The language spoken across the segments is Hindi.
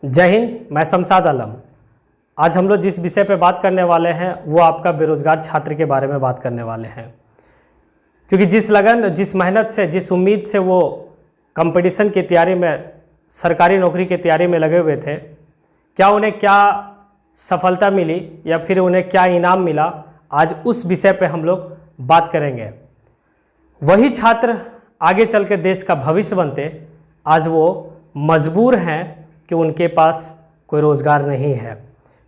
जय हिंद। मैं शमशाद आलम। आज हम लोग जिस विषय पर बात करने वाले हैं वो आपका बेरोजगार छात्र के बारे में बात करने वाले हैं, क्योंकि जिस लगन, जिस मेहनत से, जिस उम्मीद से वो कंपटीशन की तैयारी में, सरकारी नौकरी की तैयारी में लगे हुए थे, क्या उन्हें क्या सफलता मिली या फिर उन्हें क्या इनाम मिला, आज उस विषय पे हम लोग बात करेंगे। वही छात्र आगे चल के देश का भविष्य बनते, आज वो मजबूर हैं कि उनके पास कोई रोज़गार नहीं है,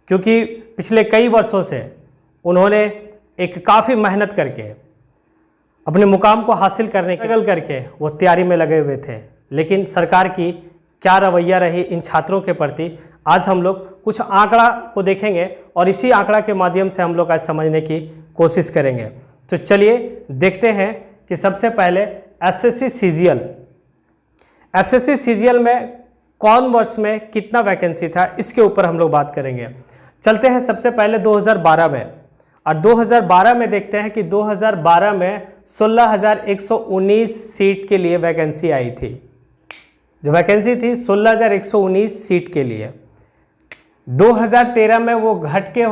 क्योंकि पिछले कई वर्षों से उन्होंने एक काफ़ी मेहनत करके अपने मुकाम को हासिल करने करके वो तैयारी में लगे हुए थे। लेकिन सरकार की क्या रवैया रही इन छात्रों के प्रति, आज हम लोग कुछ आंकड़ा को देखेंगे और इसी आंकड़ा के माध्यम से हम लोग आज समझने की कोशिश करेंगे। तो चलिए देखते हैं कि सबसे पहले एसएससी सीजीएल में कौन वर्ष में कितना वैकेंसी था, इसके ऊपर हम लोग बात करेंगे। चलते हैं सबसे पहले 2012 में, और 2012 में देखते हैं कि 2012 में 16,119 सीट के लिए वैकेंसी आई थी। जो वैकेंसी थी 16,119 सीट के लिए। 2013 में वो घट के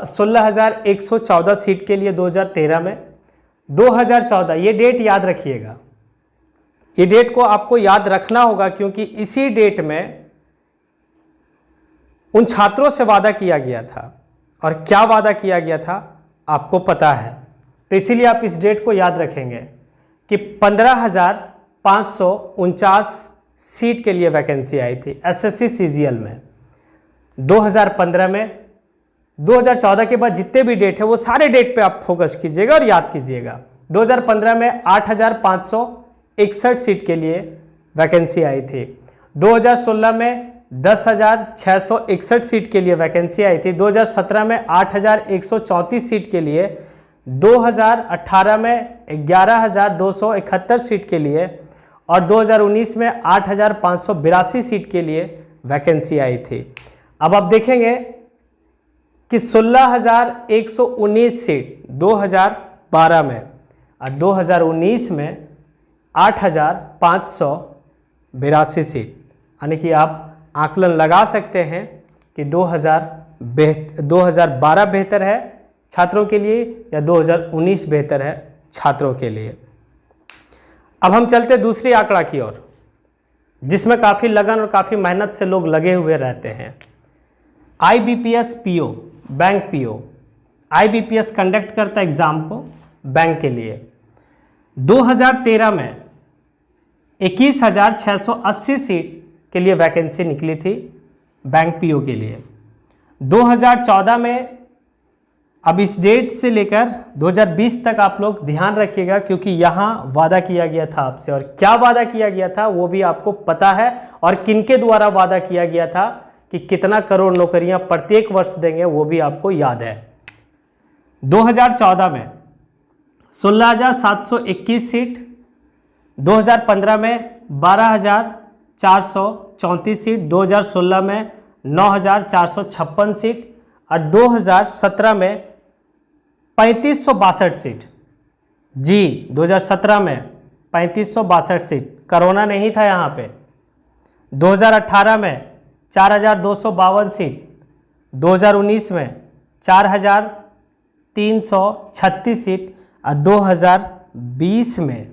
16,114 सीट के लिए 2013 में। 2014, ये डेट याद रखिएगा, ये डेट को आपको याद रखना होगा, क्योंकि इसी डेट में उन छात्रों से वादा किया गया था, और क्या वादा किया गया था आपको पता है, तो इसीलिए आप इस डेट को याद रखेंगे कि 15,549 सीट के लिए वैकेंसी आई थी एसएससी सीजीएल में 2015 में। 2014 के बाद जितने भी डेट है वो सारे डेट पे आप फोकस कीजिएगा और याद कीजिएगा। 2015 में 8,561 सीट के लिए वैकेंसी आई थी। 2016 में 10,661 सीट के लिए वैकेंसी आई थी। 2017 में 8,134 सीट के लिए। 2018 में 11,271 सीट के लिए, और 2019 में 8,582 सीट के लिए वैकेंसी आई थी। अब आप देखेंगे कि 16,119 सीट 2012 में और 2019 में 8,582 सीट, यानी कि आप आकलन लगा सकते हैं कि 2012 बेहतर है छात्रों के लिए या 2019 बेहतर है छात्रों के लिए। अब हम चलते दूसरी आंकड़ा की ओर, जिसमें काफ़ी लगन और काफ़ी मेहनत से लोग लगे हुए रहते हैं। IBPS PO, bank PO, IBPS conduct करता है एग्ज़ाम को बैंक के लिए। 2013 में 21,680 सीट के लिए वैकेंसी निकली थी बैंक पीओ के लिए। 2014 में, अब इस डेट से लेकर 2020 तक आप लोग ध्यान रखिएगा, क्योंकि यहाँ वादा किया गया था आपसे, और क्या वादा किया गया था वो भी आपको पता है, और किनके द्वारा वादा किया गया था कि कितना करोड़ नौकरियां प्रत्येक वर्ष देंगे वो भी आपको याद है। 2014 में 16,721 सीट, 2015 में 12,434 सीट, 2016 में 9,456 सीट, और 2017 में 3,562 सीट। जी, 2017 में 3,562 सीट, कोरोना नहीं था यहाँ पे। 2018 में 4,252 सीट, 2019 में 4,336 सीट, और 2020 में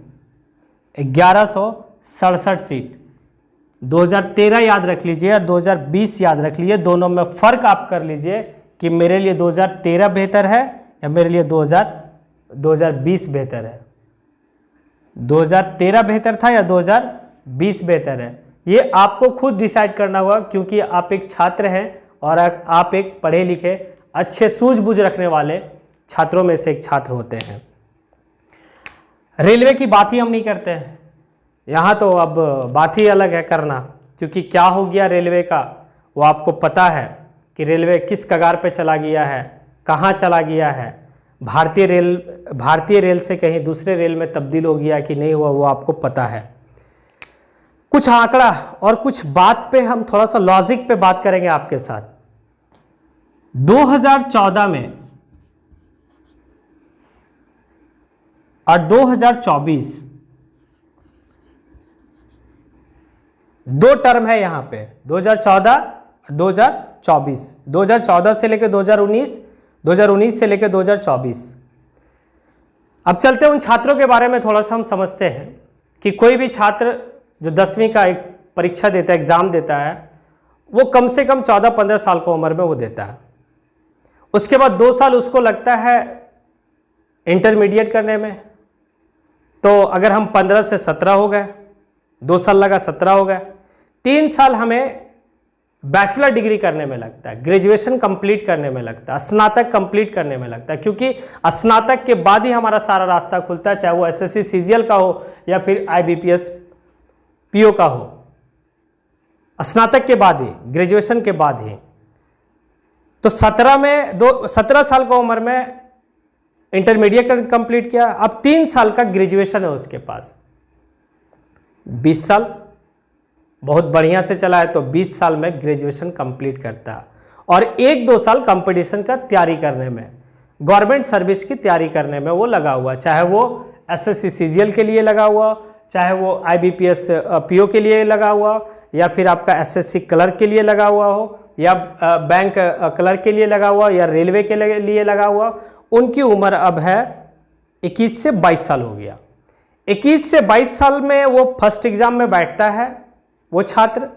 1,167 सीट। 2013 याद रख लीजिए और 2020 याद रख लीजिए, दोनों में फ़र्क आप कर लीजिए कि मेरे लिए 2013 बेहतर है या मेरे लिए 2020 बेहतर है। 2013 बेहतर था या 2020 बेहतर है, ये आपको खुद डिसाइड करना होगा, क्योंकि आप एक छात्र हैं और आप एक पढ़े लिखे अच्छे सूझबूझ रखने वाले छात्रों में से एक छात्र होते हैं। रेलवे की बात ही हम नहीं करते हैं यहाँ, तो अब बात ही अलग है करना, क्योंकि क्या हो गया रेलवे का वो आपको पता है कि रेलवे किस कगार पे चला गया है, कहाँ चला गया है। भारतीय रेल से कहीं दूसरे रेल में तब्दील हो गया कि नहीं हुआ वो आपको पता है। कुछ आंकड़ा और कुछ बात पे हम थोड़ा सा लॉजिक पे बात करेंगे आपके साथ। 2014 में और 2024 2 टर्म है यहाँ पे, 2014 2024, 2014 से लेकर 2019, 2019 से लेकर 2024। अब चलते हैं उन छात्रों के बारे में थोड़ा सा हम समझते हैं कि कोई भी छात्र जो 10वीं का एक परीक्षा देता है, एग्ज़ाम देता है, वो कम से कम 14-15 साल की उम्र में वो देता है। उसके बाद 2 साल उसको लगता है इंटरमीडिएट करने में। तो अगर हम 15 से 17 हो गए, 2 साल लगा 17 हो गए, 3 साल हमें बैचलर डिग्री करने में लगता है, ग्रेजुएशन कंप्लीट करने में लगता है, स्नातक कंप्लीट करने में लगता है, क्योंकि स्नातक के बाद ही हमारा सारा रास्ता खुलता है, चाहे वो एसएससी सीजीएल का हो या फिर आईबीपीएस पीओ का हो। स्नातक के बाद ही, ग्रेजुएशन के बाद ही। तो 17 साल की उम्र में इंटरमीडिएट कंप्लीट किया, अब 3 साल का ग्रेजुएशन है उसके पास। 20 साल बहुत बढ़िया से चला है तो 20 साल में ग्रेजुएशन कंप्लीट करता है और 1-2 साल कंपटीशन का तैयारी करने में, गवर्नमेंट सर्विस की तैयारी करने में वो लगा हुआ, चाहे वो एसएससी सीजीएल के लिए लगा हुआ, चाहे वो आईबीपीएस पीओ के लिए लगा हुआ, या फिर आपका एसएससी क्लर्क के लिए लगा हुआ हो, या बैंक क्लर्क के लिए लगा हुआ, या रेलवे के लिए लगा हुआ। उनकी उम्र अब है 21 से 22 साल हो गया। 21 से 22 साल में वो फर्स्ट एग्जाम में बैठता है वो छात्र,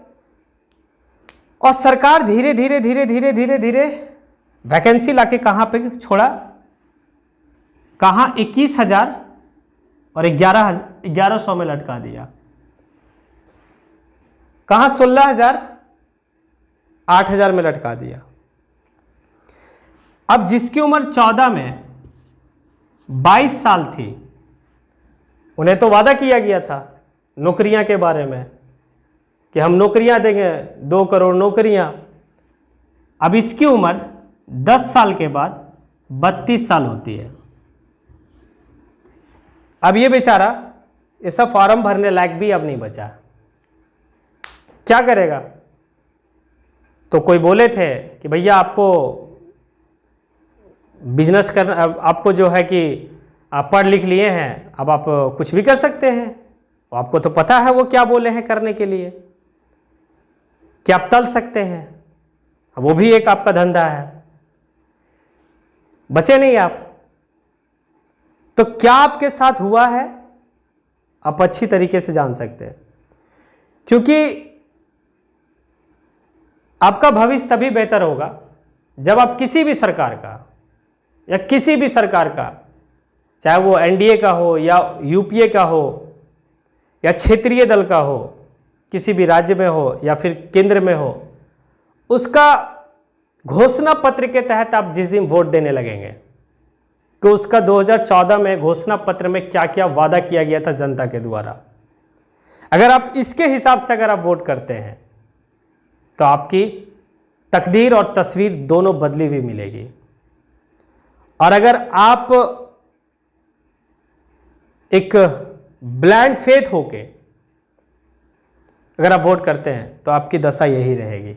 और सरकार धीरे धीरे धीरे धीरे धीरे धीरे वैकेंसी लाके कहाँ पे छोड़ा, कहाँ 21,000 और 1100 में लटका दिया, कहाँ 16,000 8,000 में लटका दिया। अब जिसकी उम्र 14 में 22 साल थी, उन्हें तो वादा किया गया था नौकरियां के बारे में कि हम नौकरियां देंगे, 2 करोड़ नौकरियां। अब इसकी उम्र 10 साल के बाद 32 साल होती है। अब ये बेचारा ये सब फॉर्म भरने लायक भी अब नहीं बचा, क्या करेगा? तो कोई बोले थे कि भैया आपको बिजनेस कर, आपको जो है कि आप पढ़ लिख लिए हैं, अब आप कुछ भी कर सकते हैं। आपको तो पता है वो क्या बोले हैं करने के लिए, कि आप तल सकते हैं, वो भी एक आपका धंधा है। बचे नहीं आप। तो क्या आपके साथ हुआ है आप अच्छी तरीके से जान सकते हैं, क्योंकि आपका भविष्य तभी बेहतर होगा जब आप किसी भी सरकार का, या किसी भी सरकार का, चाहे वो एनडीए का हो या यूपीए का हो या क्षेत्रीय दल का हो, किसी भी राज्य में हो या फिर केंद्र में हो, उसका घोषणा पत्र के तहत आप जिस दिन वोट देने लगेंगे कि उसका 2014 में घोषणा पत्र में क्या क्या वादा किया गया था जनता के द्वारा, अगर आप इसके हिसाब से अगर आप वोट करते हैं तो आपकी तकदीर और तस्वीर दोनों बदली हुई मिलेगी। और अगर आप एक ब्लाइंड फेथ होके अगर आप वोट करते हैं तो आपकी दशा यही रहेगी।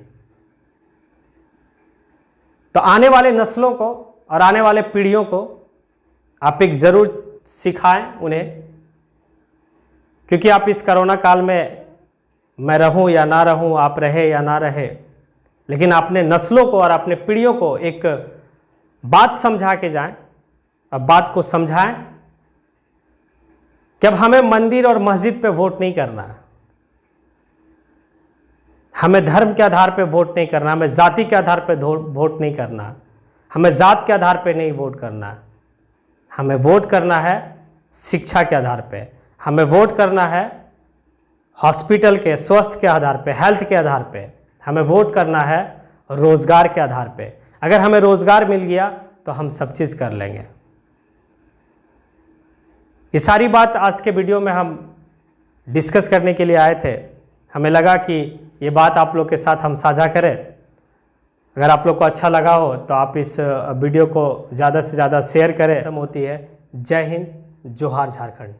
तो आने वाले नस्लों को और आने वाले पीढ़ियों को आप एक ज़रूर सिखाएं उन्हें, क्योंकि आप इस कोरोना काल में, मैं रहूं या ना रहूं, आप रहे या ना रहे, लेकिन अपने नस्लों को और अपने पीढ़ियों को एक बात समझा के जाएं। अब बात को समझाएं कि अब हमें मंदिर और मस्जिद पे वोट नहीं करना है, हमें धर्म के आधार पे वोट नहीं करना, हमें जाति के आधार पे वोट नहीं करना, हमें जात के आधार पे नहीं वोट करना, हमें वोट करना है शिक्षा के आधार पे, हमें वोट करना है हॉस्पिटल के, स्वास्थ्य के आधार पे, हेल्थ के आधार पे, हमें वोट करना है रोजगार के आधार पे। अगर हमें रोजगार मिल गया तो हम सब चीज़ कर लेंगे। ये सारी बात आज के वीडियो में हम डिस्कस करने के लिए आए थे। हमें लगा कि ये बात आप लोग के साथ हम साझा करें। अगर आप लोग को अच्छा लगा हो तो आप इस वीडियो को ज़्यादा से ज़्यादा शेयर करें। खत्म होती है। जय हिंद, जोहार झारखंड।